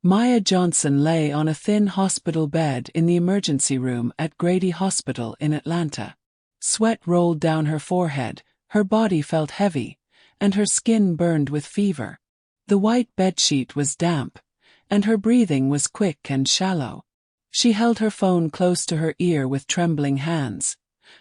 Maya Johnson lay on a thin hospital bed in the emergency room at Grady Hospital in Atlanta. Sweat rolled down her forehead, her body felt heavy, and her skin burned with fever. The white bedsheet was damp, and her breathing was quick and shallow. She held her phone close to her ear with trembling hands,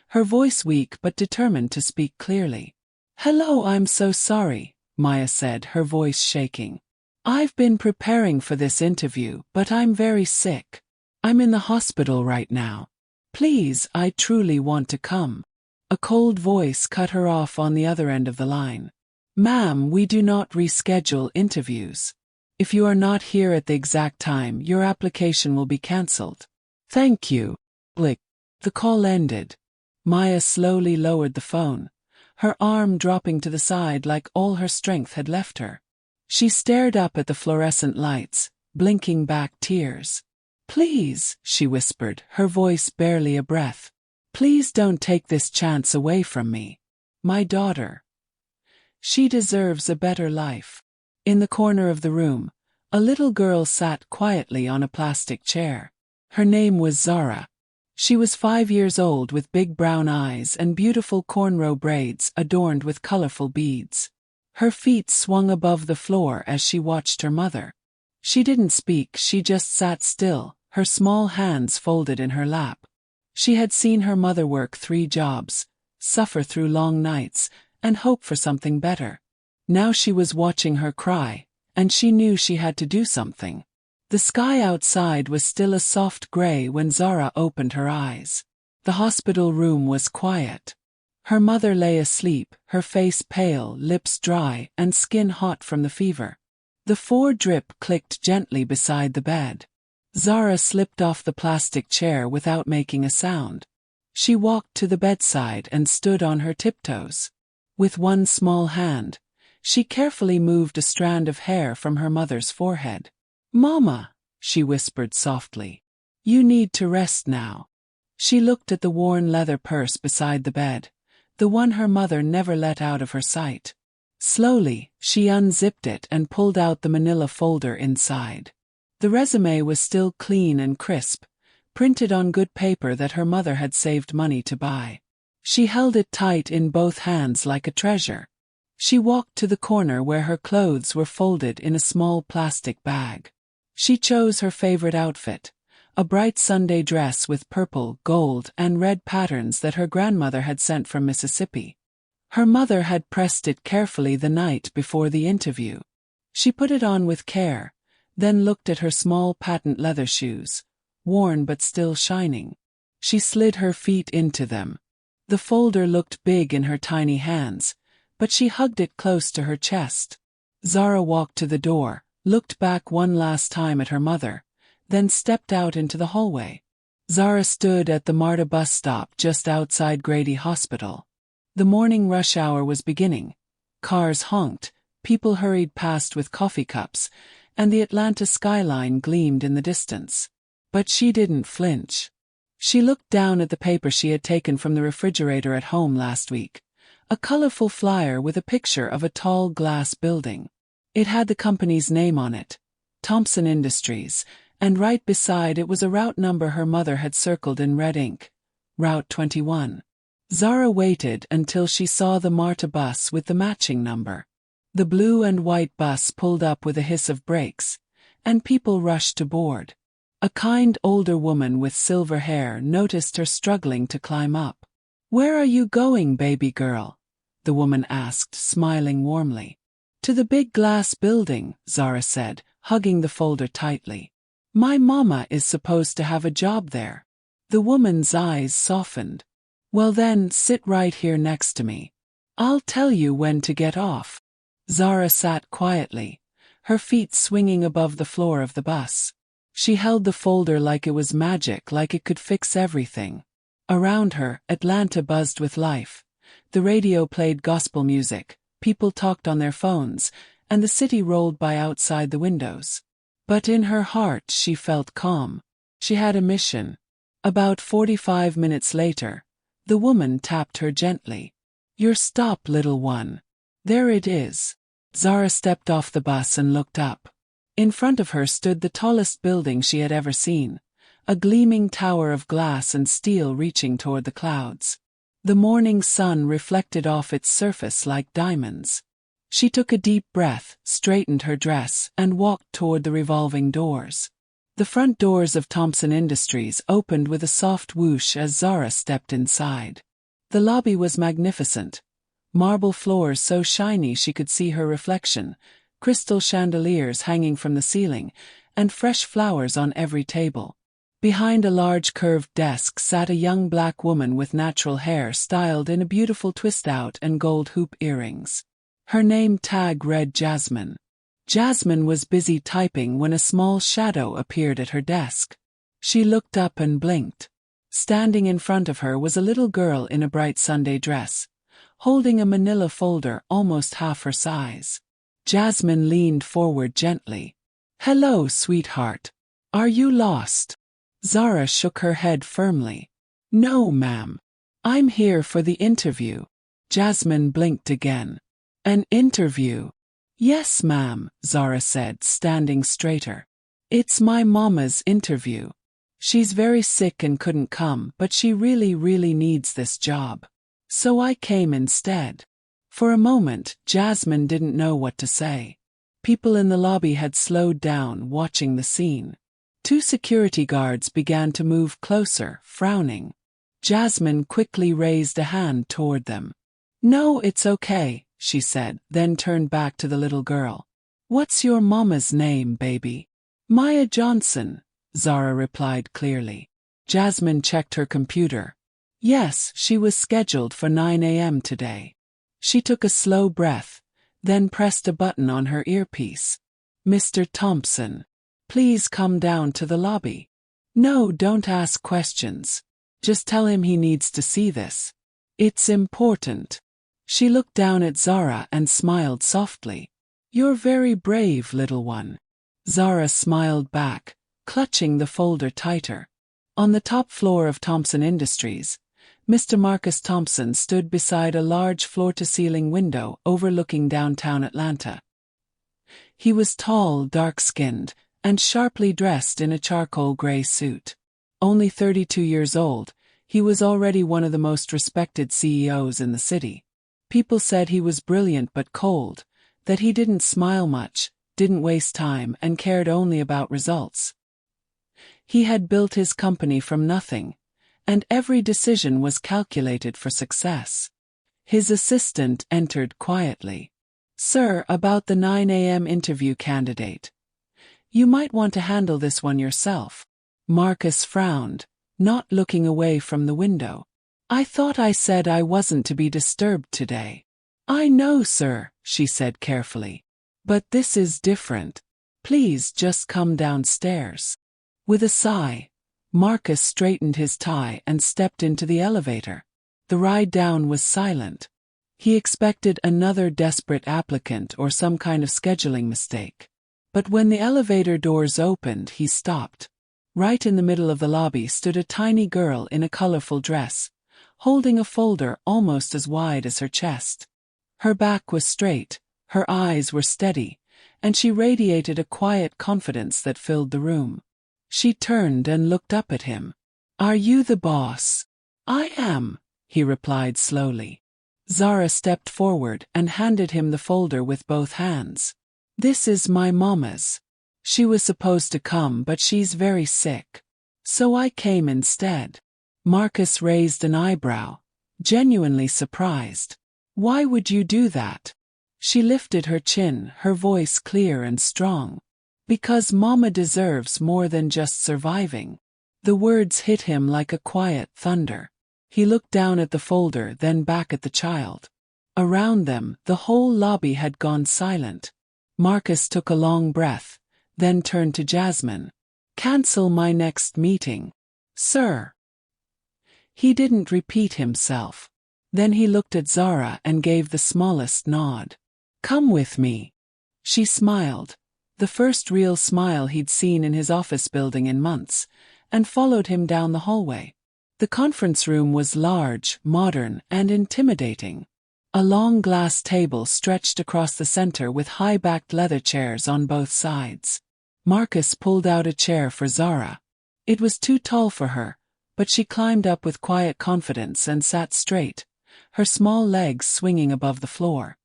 her voice weak but determined to speak clearly. "Hello, I'm so sorry," Maya said, her voice shaking. "I've been preparing for this interview, but I'm very sick. I'm in the hospital right now. Please, I truly want to come." A cold voice cut her off on the other end of the line. "Ma'am, we do not reschedule interviews. If you are not here at the exact time, your application will be cancelled. Thank you." Click. The call ended. Maya slowly lowered the phone, her arm dropping to the side like all her strength had left her. She stared up at the fluorescent lights, blinking back tears. "Please," she whispered, her voice barely a breath. "Please don't take this chance away from me. My daughter. She deserves a better life." In the corner of the room, a little girl sat quietly on a plastic chair. Her name was Zara. She was 5 years old with big brown eyes and beautiful cornrow braids adorned with colorful beads. Her feet swung above the floor as she watched her mother. She didn't speak, she just sat still, her small hands folded in her lap. She had seen her mother work 3 jobs, suffer through long nights, and hope for something better. Now she was watching her cry, and she knew she had to do something. The sky outside was still a soft gray when Zara opened her eyes. The hospital room was quiet. Her mother lay asleep, her face pale, lips dry, and skin hot from the fever. The 4 drip clicked gently beside the bed. Zara slipped off the plastic chair without making a sound. She walked to the bedside and stood on her tiptoes. With one small hand, she carefully moved a strand of hair from her mother's forehead. "Mama," she whispered softly, "you need to rest now." She looked at the worn leather purse beside the bed, the one her mother never let out of her sight. Slowly, she unzipped it and pulled out the manila folder inside. The résumé was still clean and crisp, printed on good paper that her mother had saved money to buy. She held it tight in both hands like a treasure. She walked to the corner where her clothes were folded in a small plastic bag. She chose her favorite outfit, a bright Sunday dress with purple, gold, and red patterns that her grandmother had sent from Mississippi. Her mother had pressed it carefully the night before the interview. She put it on with care, then looked at her small patent leather shoes, worn but still shining. She slid her feet into them. The folder looked big in her tiny hands, but she hugged it close to her chest. Zara walked to the door, looked back one last time at her mother, then stepped out into the hallway. Zara stood at the MARTA bus stop just outside Grady Hospital. The morning rush hour was beginning. Cars honked, people hurried past with coffee cups, and the Atlanta skyline gleamed in the distance. But she didn't flinch. She looked down at the paper she had taken from the refrigerator at home last week, a colorful flyer with a picture of a tall glass building. It had the company's name on it, Thompson Industries, and right beside it was a route number her mother had circled in red ink, Route 21. Zara waited until she saw the MARTA bus with the matching number. The blue and white bus pulled up with a hiss of brakes, and people rushed to board. A kind older woman with silver hair noticed her struggling to climb up. "Where are you going, baby girl?" the woman asked, smiling warmly. "To the big glass building," Zara said, hugging the folder tightly. "My mama is supposed to have a job there." The woman's eyes softened. "Well then, sit right here next to me. I'll tell you when to get off." Zara sat quietly, her feet swinging above the floor of the bus. She held the folder like it was magic, like it could fix everything. Around her, Atlanta buzzed with life. The radio played gospel music, people talked on their phones, and the city rolled by outside the windows. But in her heart she felt calm. She had a mission. About 45 minutes later, the woman tapped her gently. "Your stop, little one. There it is." Zara stepped off the bus and looked up. In front of her stood the tallest building she had ever seen, a gleaming tower of glass and steel reaching toward the clouds. The morning sun reflected off its surface like diamonds. She took a deep breath, straightened her dress, and walked toward the revolving doors. The front doors of Thompson Industries opened with a soft whoosh as Zara stepped inside. The lobby was magnificent. Marble floors so shiny she could see her reflection, crystal chandeliers hanging from the ceiling, and fresh flowers on every table. Behind a large curved desk sat a young black woman with natural hair styled in a beautiful twist-out and gold hoop earrings. Her name tag read Jasmine. Jasmine was busy typing when a small shadow appeared at her desk. She looked up and blinked. Standing in front of her was a little girl in a bright Sunday dress, holding a manila folder almost half her size. Jasmine leaned forward gently. "Hello, sweetheart. Are you lost?" Zara shook her head firmly. "No, ma'am. I'm here for the interview." Jasmine blinked again. "An interview?" "Yes, ma'am," Zara said, standing straighter. "It's my mama's interview. She's very sick and couldn't come, but she really needs this job. So I came instead." For a moment, Jasmine didn't know what to say. People in the lobby had slowed down, watching the scene. 2 security guards began to move closer, frowning. Jasmine quickly raised a hand toward them. "No, it's okay," she said, then turned back to the little girl. "What's your mama's name, baby?" "Maya Johnson," Zara replied clearly. Jasmine checked her computer. Yes, she was scheduled for 9 a.m. today. She took a slow breath, then pressed a button on her earpiece. "Mr. Thompson, please come down to the lobby." "No, don't ask questions. Just tell him he needs to see this. It's important." She looked down at Zara and smiled softly. "You're very brave, little one." Zara smiled back, clutching the folder tighter. On the top floor of Thompson Industries, Mr. Marcus Thompson stood beside a large floor-to-ceiling window overlooking downtown Atlanta. He was tall, dark-skinned, and sharply dressed in a charcoal gray suit. Only 32 years old, he was already one of the most respected CEOs in the city. People said he was brilliant but cold, that he didn't smile much, didn't waste time, and cared only about results. He had built his company from nothing, and every decision was calculated for success. His assistant entered quietly. "Sir, about the 9 a.m. interview candidate. You might want to handle this one yourself." Marcus frowned, not looking away from the window. "I thought I said I wasn't to be disturbed today." "I know, sir," she said carefully. "But this is different. Please just come downstairs." With a sigh, Marcus straightened his tie and stepped into the elevator. The ride down was silent. He expected another desperate applicant or some kind of scheduling mistake. But when the elevator doors opened, he stopped. Right in the middle of the lobby stood a tiny girl in a colorful dress, holding a folder almost as wide as her chest. Her back was straight, her eyes were steady, and she radiated a quiet confidence that filled the room. She turned and looked up at him. "Are you the boss?" "I am," he replied slowly. Zara stepped forward and handed him the folder with both hands. "This is my mama's. She was supposed to come, but she's very sick. So I came instead." Marcus raised an eyebrow, genuinely surprised. "Why would you do that?" She lifted her chin, her voice clear and strong. "Because Mama deserves more than just surviving." The words hit him like a quiet thunder. He looked down at the folder, then back at the child. Around them, the whole lobby had gone silent. Marcus took a long breath, then turned to Jasmine. "Cancel my next meeting." "Sir." He didn't repeat himself. Then he looked at Zara and gave the smallest nod. "Come with me." She smiled, the first real smile he'd seen in his office building in months, and followed him down the hallway. The conference room was large, modern, and intimidating. A long glass table stretched across the center with high-backed leather chairs on both sides. Marcus pulled out a chair for Zara. It was too tall for her, but she climbed up with quiet confidence and sat straight, her small legs swinging above the floor.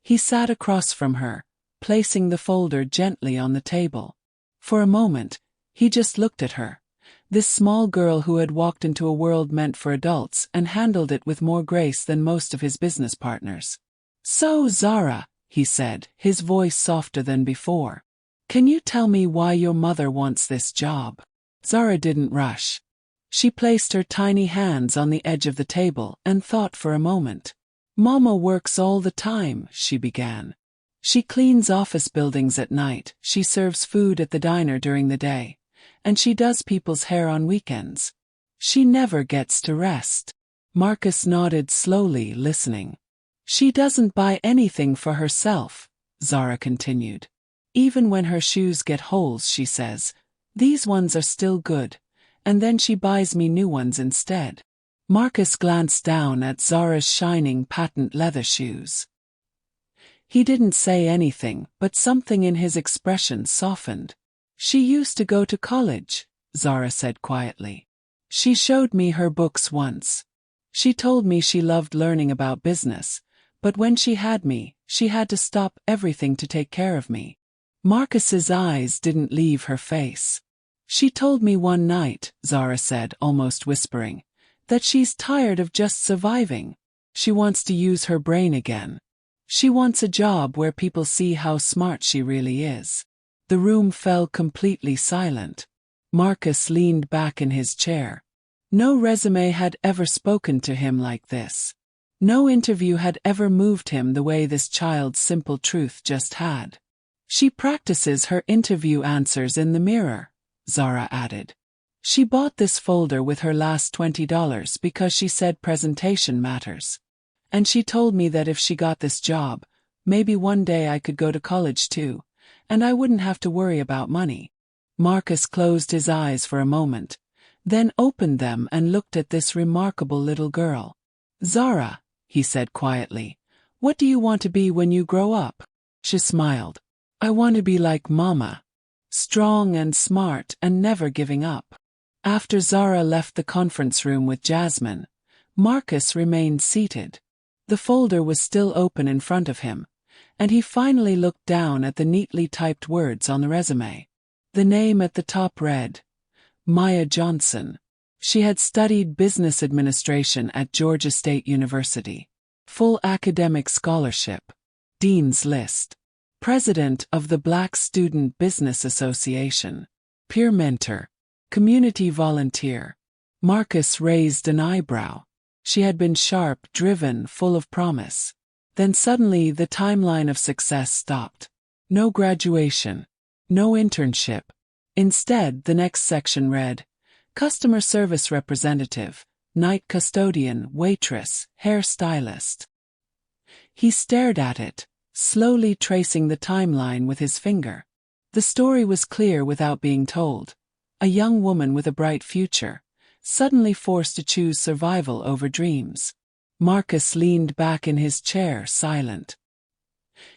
He sat across from her, placing the folder gently on the table. For a moment, he just looked at her, this small girl who had walked into a world meant for adults and handled it with more grace than most of his business partners. "So, Zara," he said, his voice softer than before, "can you tell me why your mother wants this job?" Zara didn't rush. She placed her tiny hands on the edge of the table and thought for a moment. "Mama works all the time," she began. "She cleans office buildings at night, she serves food at the diner during the day, and she does people's hair on weekends. She never gets to rest." Marcus nodded slowly, listening. "She doesn't buy anything for herself," Zara continued. "Even when her shoes get holes, she says, 'These ones are still good,' and then she buys me new ones instead." Marcus glanced down at Zara's shining patent leather shoes. He didn't say anything, but something in his expression softened. "She used to go to college," Zara said quietly. "She showed me her books once. She told me she loved learning about business, but when she had me, she had to stop everything to take care of me." Marcus's eyes didn't leave her face. "She told me one night," Zara said, almost whispering, "that she's tired of just surviving. She wants to use her brain again. She wants a job where people see how smart she really is." The room fell completely silent. Marcus leaned back in his chair. No résumé had ever spoken to him like this. No interview had ever moved him the way this child's simple truth just had. "She practices her interview answers in the mirror," Zara added. "She bought this folder with her last $20 because she said presentation matters. And she told me that if she got this job, maybe one day I could go to college too, and I wouldn't have to worry about money." Marcus closed his eyes for a moment, then opened them and looked at this remarkable little girl. "Zara," he said quietly, "what do you want to be when you grow up?" She smiled. "I want to be like Mama. Strong and smart and never giving up." After Zara left the conference room with Jasmine, Marcus remained seated. The folder was still open in front of him, and he finally looked down at the neatly typed words on the résumé. The name at the top read, Maya Johnson. She had studied business administration at Georgia State University. Full academic scholarship. Dean's List. President of the Black Student Business Association. Peer mentor. Community volunteer. Marcus raised an eyebrow. She had been sharp, driven, full of promise. Then suddenly the timeline of success stopped. No graduation. No internship. Instead, the next section read, Customer Service Representative, Night Custodian, Waitress, Hair Stylist. He stared at it, slowly tracing the timeline with his finger. The story was clear without being told. A young woman with a bright future, suddenly forced to choose survival over dreams. Marcus leaned back in his chair, silent.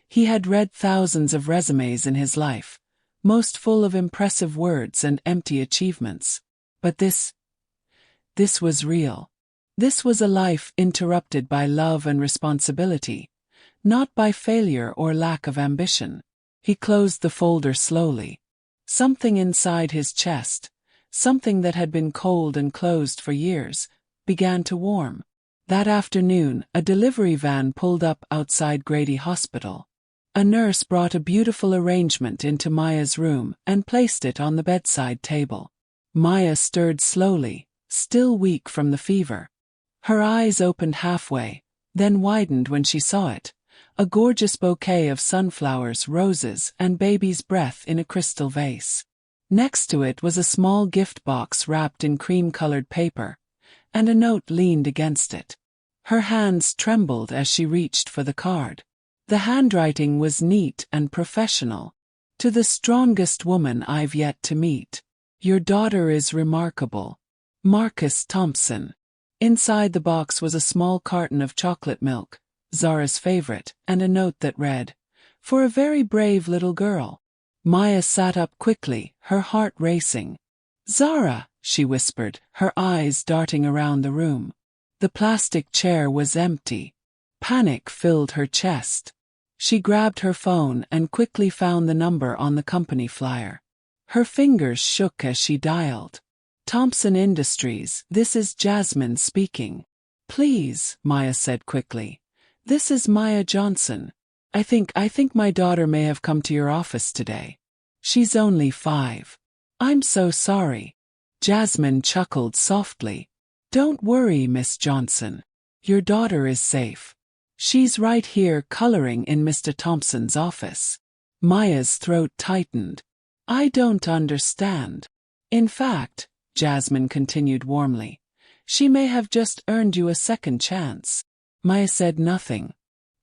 He had read thousands of résumés in his life, most full of impressive words and empty achievements. But this was real. This was a life interrupted by love and responsibility, not by failure or lack of ambition. He closed the folder slowly. Something inside his chest, something that had been cold and closed for years, began to warm. That afternoon, a delivery van pulled up outside Grady Hospital. A nurse brought a beautiful arrangement into Maya's room and placed it on the bedside table. Maya stirred slowly, still weak from the fever. Her eyes opened halfway, then widened when she saw it. A gorgeous bouquet of sunflowers, roses, and baby's breath in a crystal vase. Next to it was a small gift box wrapped in cream-colored paper, and a note leaned against it. Her hands trembled as she reached for the card. The handwriting was neat and professional. To the strongest woman I've yet to meet. Your daughter is remarkable. Marcus Thompson. Inside the box was a small carton of chocolate milk, Zara's favorite, and a note that read, For a very brave little girl. Maya sat up quickly, her heart racing. "Zara," she whispered, her eyes darting around the room. The plastic chair was empty. Panic filled her chest. She grabbed her phone and quickly found the number on the company flyer. Her fingers shook as she dialed. "Thompson Industries, this is Jasmine speaking." "Please," Maya said quickly. "This is Maya Johnson. I think my daughter may have come to your office today. She's only 5. I'm so sorry." Jasmine chuckled softly. "Don't worry, Miss Johnson. Your daughter is safe. She's right here coloring in Mr. Thompson's office." Maya's throat tightened. "I don't understand. In fact," Jasmine continued warmly, "she may have just earned you a second chance." Maya said nothing.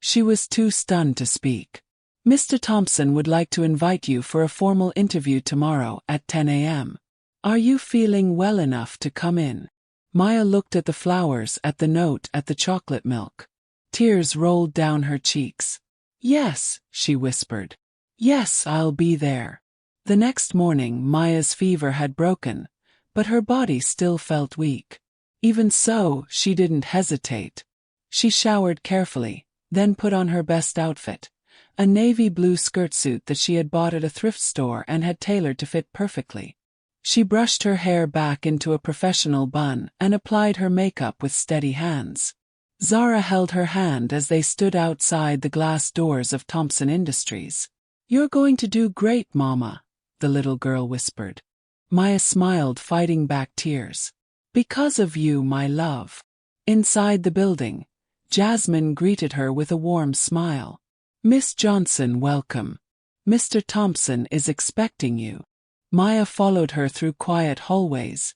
She was too stunned to speak. "Mr. Thompson would like to invite you for a formal interview tomorrow at 10 a.m. Are you feeling well enough to come in?" Maya looked at the flowers, at the note, at the chocolate milk. Tears rolled down her cheeks. "Yes," she whispered. "Yes, I'll be there." The next morning Maya's fever had broken, but her body still felt weak. Even so, she didn't hesitate. She showered carefully, then put on her best outfit, a navy blue skirtsuit that she had bought at a thrift store and had tailored to fit perfectly. She brushed her hair back into a professional bun and applied her makeup with steady hands. Zara held her hand as they stood outside the glass doors of Thompson Industries. "You're going to do great, Mama," the little girl whispered. Maya smiled, fighting back tears. "Because of you, my love." Inside the building, Jasmine greeted her with a warm smile. "Miss Johnson, welcome. Mr. Thompson is expecting you." Maya followed her through quiet hallways,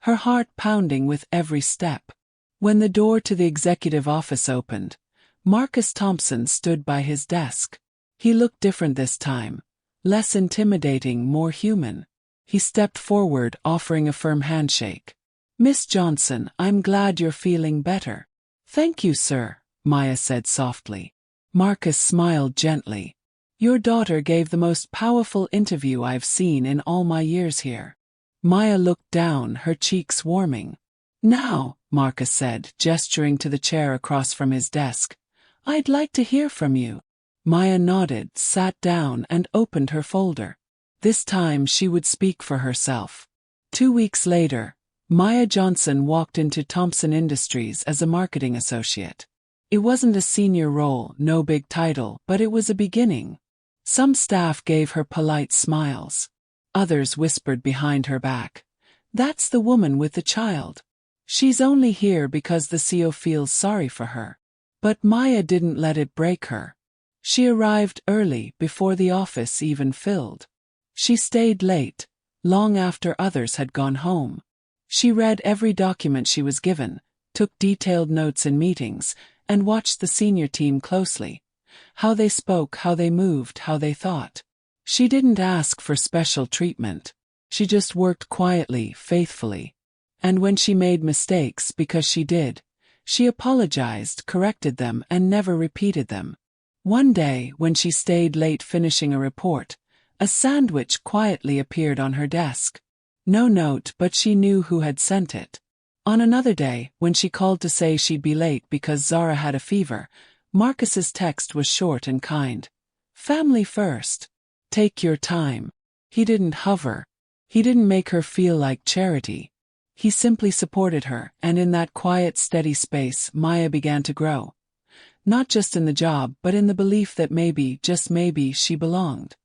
her heart pounding with every step. When the door to the executive office opened, Marcus Thompson stood by his desk. He looked different this time, less intimidating, more human. He stepped forward, offering a firm handshake. "Miss Johnson, I'm glad you're feeling better." "Thank you, sir," Maya said softly. Marcus smiled gently. "Your daughter gave the most powerful interview I've seen in all my years here." Maya looked down, her cheeks warming. "Now," Marcus said, gesturing to the chair across from his desk, "I'd like to hear from you." Maya nodded, sat down, and opened her folder. This time she would speak for herself. 2 weeks later, Maya Johnson walked into Thompson Industries as a marketing associate. It wasn't a senior role, no big title, but it was a beginning. Some staff gave her polite smiles. Others whispered behind her back, "That's the woman with the child. She's only here because the CEO feels sorry for her." But Maya didn't let it break her. She arrived early, before the office even filled. She stayed late, long after others had gone home. She read every document she was given, took detailed notes in meetings, and watched the senior team closely. How they spoke, how they moved, how they thought. She didn't ask for special treatment. She just worked quietly, faithfully. And when she made mistakes, because she did, she apologized, corrected them, and never repeated them. One day, when she stayed late finishing a report, a sandwich quietly appeared on her desk. No note, but she knew who had sent it. On another day, when she called to say she'd be late because Zara had a fever, Marcus's text was short and kind. "Family first. Take your time." He didn't hover. He didn't make her feel like charity. He simply supported her, and in that quiet, steady space, Maya began to grow. Not just in the job, but in the belief that maybe, just maybe, she belonged.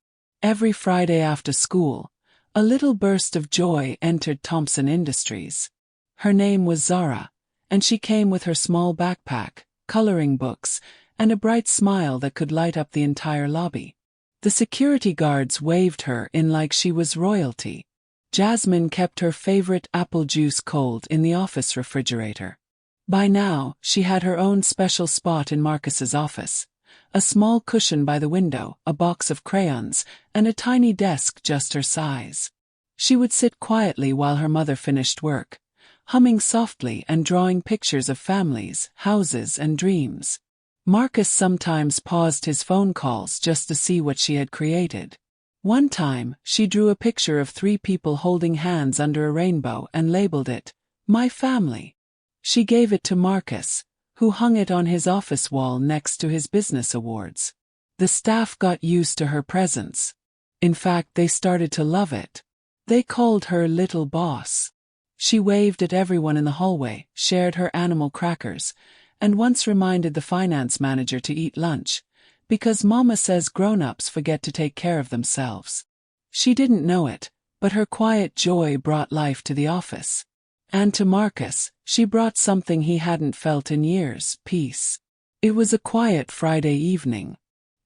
Every Friday after school, a little burst of joy entered Thompson Industries. Her name was Zara, and she came with her small backpack, coloring books, and a bright smile that could light up the entire lobby. The security guards waved her in like she was royalty. Jasmine kept her favorite apple juice cold in the office refrigerator. By now, she had her own special spot in Marcus's office. A small cushion by the window, a box of crayons, and a tiny desk just her size. She would sit quietly while her mother finished work, humming softly and drawing pictures of families, houses, and dreams. Marcus sometimes paused his phone calls just to see what she had created. One time, she drew a picture of 3 people holding hands under a rainbow and labeled it, "My Family." She gave it to Marcus, who hung it on his office wall next to his business awards. The staff got used to her presence. In fact, they started to love it. They called her Little Boss. She waved at everyone in the hallway, shared her animal crackers, and once reminded the finance manager to eat lunch, because Mama says grown-ups forget to take care of themselves. She didn't know it, but her quiet joy brought life to the office. And to Marcus, she brought something he hadn't felt in years: peace. It was a quiet Friday evening.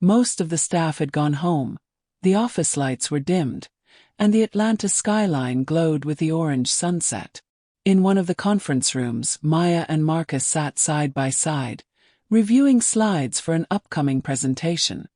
Most of the staff had gone home, the office lights were dimmed, and the Atlanta skyline glowed with the orange sunset. In one of the conference rooms, Maya and Marcus sat side by side, reviewing slides for an upcoming presentation.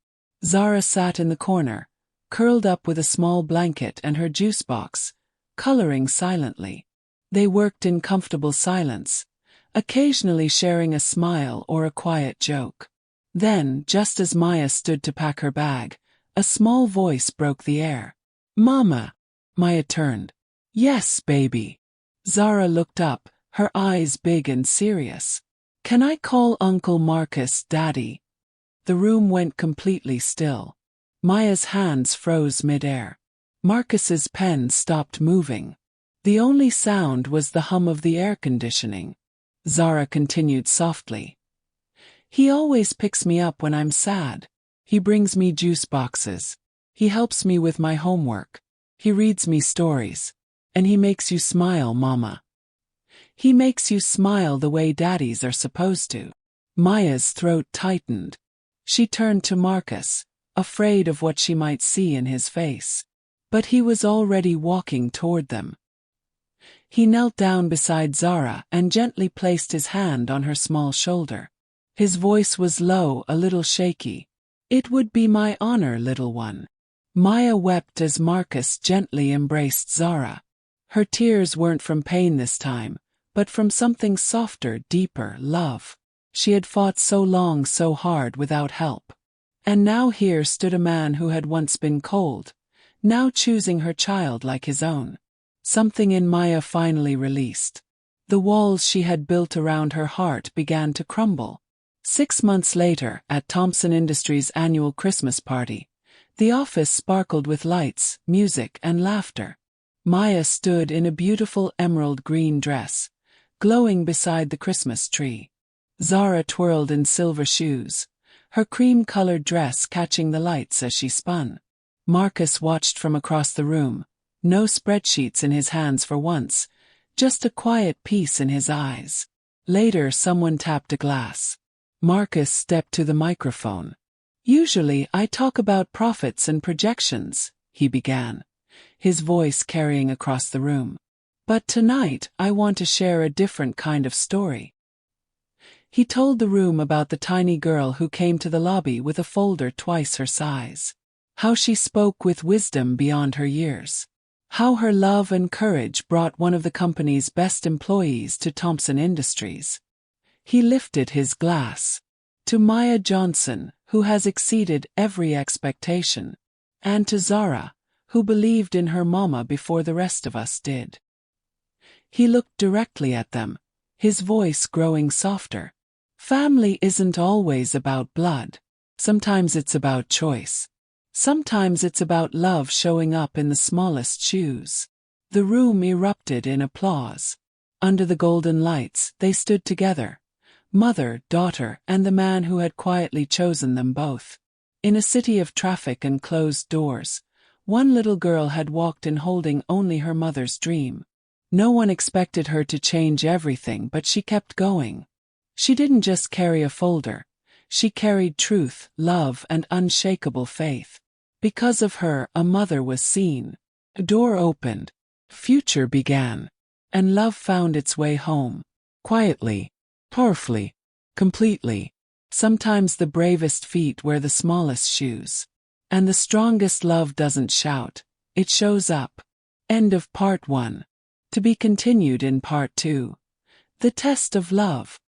Zara sat in the corner, curled up with a small blanket and her juice box, coloring silently. They worked in comfortable silence, occasionally sharing a smile or a quiet joke. Then, just as Maya stood to pack her bag, a small voice broke the air. "Mama." Maya turned. "Yes, baby." Zara looked up, her eyes big and serious. "Can I call Uncle Marcus Daddy?" The room went completely still. Maya's hands froze mid-air. Marcus's pen stopped moving. The only sound was the hum of the air conditioning. Zara continued softly. "He always picks me up when I'm sad. He brings me juice boxes. He helps me with my homework. He reads me stories. And he makes you smile, Mama. He makes you smile the way daddies are supposed to." Maya's throat tightened. She turned to Marcus, afraid of what she might see in his face. But he was already walking toward them. He knelt down beside Zara and gently placed his hand on her small shoulder. His voice was low, a little shaky. "It would be my honor, little one." Maya wept as Marcus gently embraced Zara. Her tears weren't from pain this time, but from something softer, deeper: love. She had fought so long, so hard, without help. And now here stood a man who had once been cold, now choosing her child like his own. Something in Maya finally released. The walls she had built around her heart began to crumble. 6 months later, at Thompson Industries' annual Christmas party, the office sparkled with lights, music, and laughter. Maya stood in a beautiful emerald green dress, glowing beside the Christmas tree. Zara twirled in silver shoes, her cream-colored dress catching the lights as she spun. Marcus watched from across the room, no spreadsheets in his hands for once, just a quiet peace in his eyes. Later, someone tapped a glass. Marcus stepped to the microphone. "Usually I talk about profits and projections," he began, his voice carrying across the room. "But tonight I want to share a different kind of story." He told the room about the tiny girl who came to the lobby with a folder twice her size. How she spoke with wisdom beyond her years. How her love and courage brought one of the company's best employees to Thompson Industries. He lifted his glass. "To Maya Johnson, who has exceeded every expectation. And to Zara, who believed in her mama before the rest of us did." He looked directly at them, his voice growing softer. "Family isn't always about blood. Sometimes it's about choice. Sometimes it's about love showing up in the smallest shoes." The room erupted in applause. Under the golden lights, they stood together, mother, daughter, and the man who had quietly chosen them both. In a city of traffic and closed doors, one little girl had walked in holding only her mother's dream. No one expected her to change everything, but she kept going. She didn't just carry a folder. She carried truth, love, and unshakable faith. Because of her, a mother was seen. A door opened. Future began. And love found its way home. Quietly, powerfully, completely. Sometimes the bravest feet wear the smallest shoes. And the strongest love doesn't shout, it shows up. End of part 1. To be continued in part 2. The test of love.